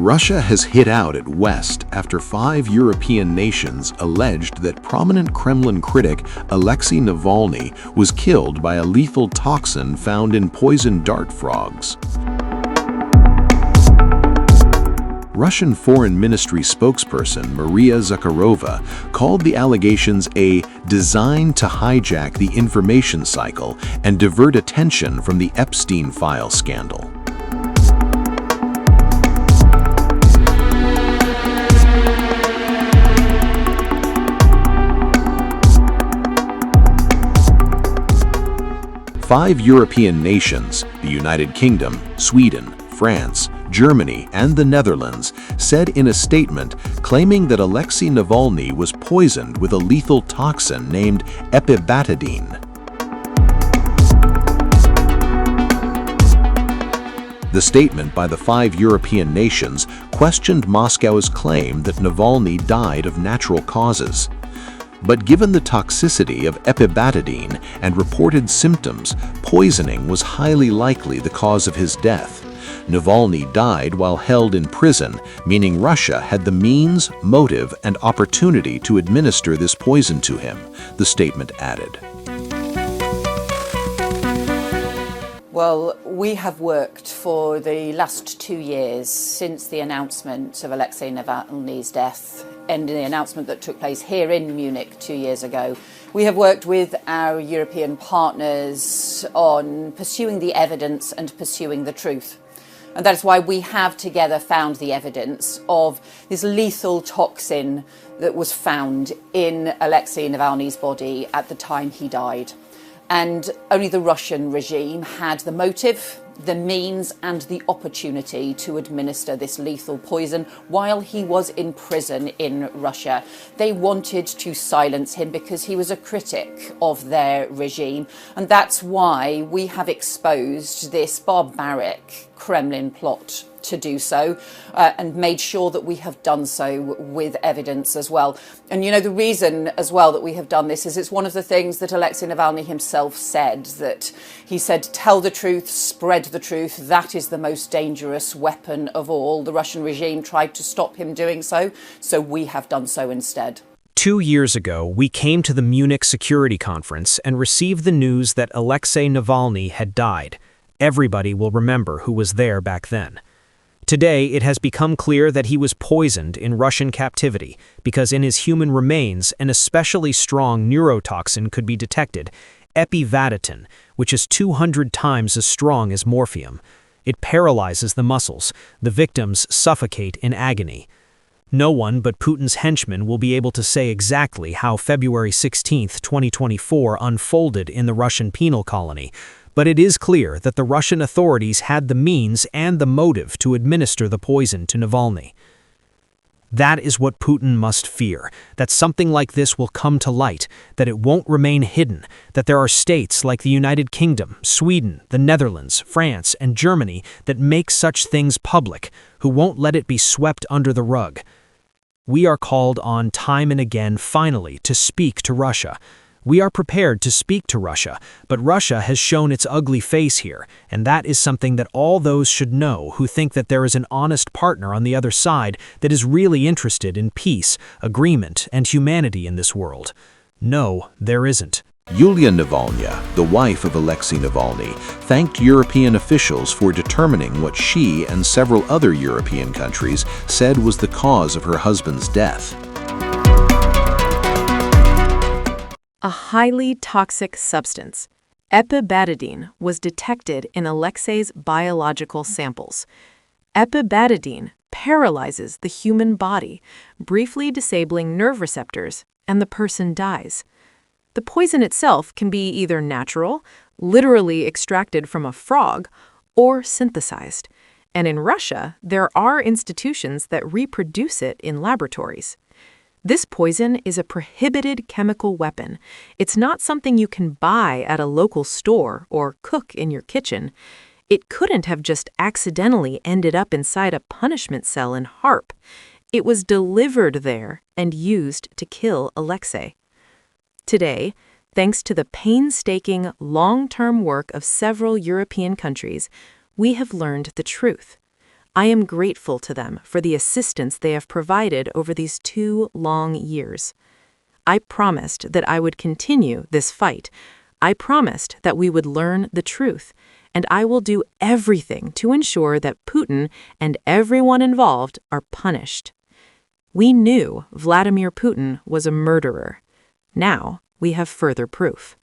Russia has hit out at West after 5 European nations alleged that prominent Kremlin critic Alexi Navalny was killed by a lethal toxin found in poisoned dart frogs. Russian Foreign Ministry spokesperson Maria Zakharova called the allegations a design to hijack the information cycle and divert attention from the Epstein file scandal. Five European nations, the United Kingdom, Sweden, France, Germany, and the Netherlands, said in a statement claiming that Alexei Navalny was poisoned with a lethal toxin named epibetadine. The statement by the 5 European nations questioned Moscow's claim that Navalny died of natural causes. But given the toxicity of epibetadine and reported symptoms, poisoning was highly likely the cause of his death. Navalny died while held in prison, meaning Russia had the means, motive, and opportunity to administer this poison to him, the statement added. Well, we have worked for the last 2 years since the announcement of Alexei Navalny's death and the announcement that took place here in Munich 2 years ago. We have worked with our European partners on pursuing the evidence and pursuing the truth. And that is why we have together found the evidence of this lethal toxin that was found in Alexei Navalny's body at the time he died. And only the Russian regime had the motive, the means, and the opportunity to administer this lethal poison while he was in prison in Russia. They wanted to silence him because he was a critic of their regime. And that's why we have exposed this barbaric Kremlin plot to do so and made sure that we have done so with evidence as well. And you know, the reason as well that we have done this is it's one of the things that Alexei Navalny himself said, that he said, tell the truth, spread the truth. That is the most dangerous weapon of all. The Russian regime tried to stop him doing so, so we have done so instead. 2 years ago, we came to the Munich Security Conference and received the news that Alexei Navalny had died. Everybody will remember who was there back then. Today, it has become clear that he was poisoned in Russian captivity because in his human remains, an especially strong neurotoxin could be detected, epibetadine, which is 200 times as strong as morphium. It paralyzes the muscles. The victims suffocate in agony. No one but Putin's henchmen will be able to say exactly how February 16, 2024 unfolded in the Russian penal colony, but it is clear that the Russian authorities had the means and the motive to administer the poison to Navalny. That is what Putin must fear, that something like this will come to light, that it won't remain hidden, that there are states like the United Kingdom, Sweden, the Netherlands, France, and Germany that make such things public, who won't let it be swept under the rug. We are called on time and again, finally, to speak to Russia. We are prepared to speak to Russia, but Russia has shown its ugly face here, and that is something that all those should know who think that there is an honest partner on the other side that is really interested in peace, agreement, and humanity in this world. No, there isn't. Yulia Navalny, the wife of Alexei Navalny, thanked European officials for determining what she and several other European countries said was the cause of her husband's death. A highly toxic substance, epibetadine, was detected in Alexei's biological samples. Epibetadine paralyzes the human body, briefly disabling nerve receptors, and the person dies. The poison itself can be either natural, literally extracted from a frog, or synthesized. And in Russia, there are institutions that reproduce it in laboratories. This poison is a prohibited chemical weapon. It's not something you can buy at a local store or cook in your kitchen. It couldn't have just accidentally ended up inside a punishment cell in HARP. It was delivered there and used to kill Alexei. Today, thanks to the painstaking, long-term work of several European countries, we have learned the truth. I am grateful to them for the assistance they have provided over these 2 long years. I promised that I would continue this fight. I promised that we would learn the truth, and I will do everything to ensure that Putin and everyone involved are punished. We knew Vladimir Putin was a murderer. Now we have further proof.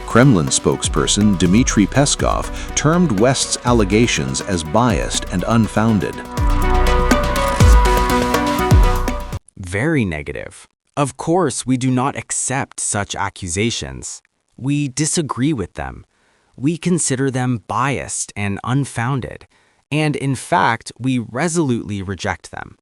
Kremlin spokesperson Dmitry Peskov termed West's allegations as biased and unfounded. Very negative. Of course, we do not accept such accusations. We disagree with them. We consider them biased and unfounded. And in fact, we resolutely reject them.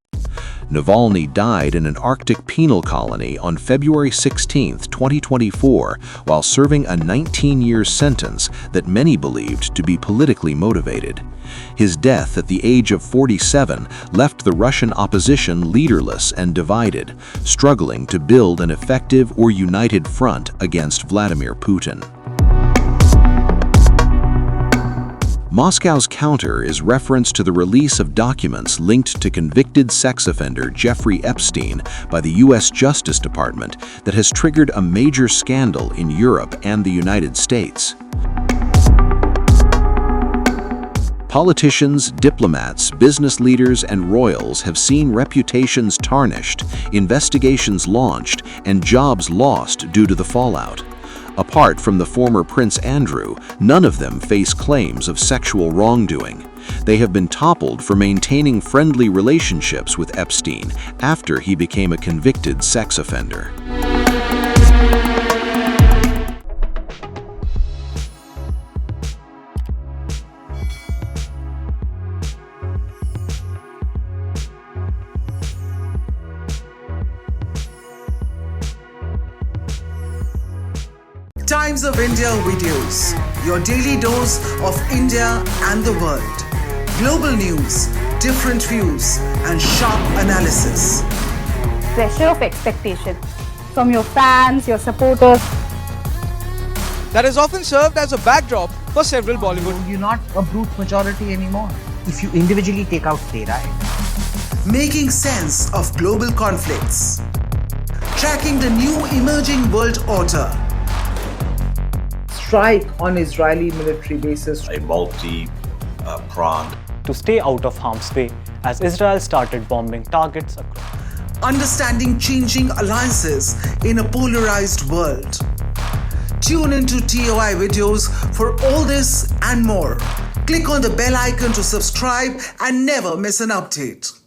Navalny died in an Arctic penal colony on February 16, 2024, while serving a 19-year sentence that many believed to be politically motivated. His death at the age of 47 left the Russian opposition leaderless and divided, struggling to build an effective or united front against Vladimir Putin. Moscow's counter is reference to the release of documents linked to convicted sex offender Jeffrey Epstein by the U.S. Justice Department that has triggered a major scandal in Europe and the United States. Politicians, diplomats, business leaders, and royals have seen reputations tarnished, investigations launched, and jobs lost due to the fallout. Apart from the former Prince Andrew, none of them face claims of sexual wrongdoing. They have been toppled for maintaining friendly relationships with Epstein after he became a convicted sex offender. Times of India videos, your daily dose of India and the world. Global news, different views, and sharp analysis. Pressure of expectation from your fans, your supporters. That has often served as a backdrop for several Bollywood. You're not a brute majority anymore. If you individually take out playwright. Making sense of global conflicts. Tracking the new emerging world order. Strike on Israeli military bases. A multi-pronged. To stay out of harm's way as Israel started bombing targets across. Understanding changing alliances in a polarized world. Tune into TOI videos for all this and more. Click on the bell icon to subscribe and never miss an update.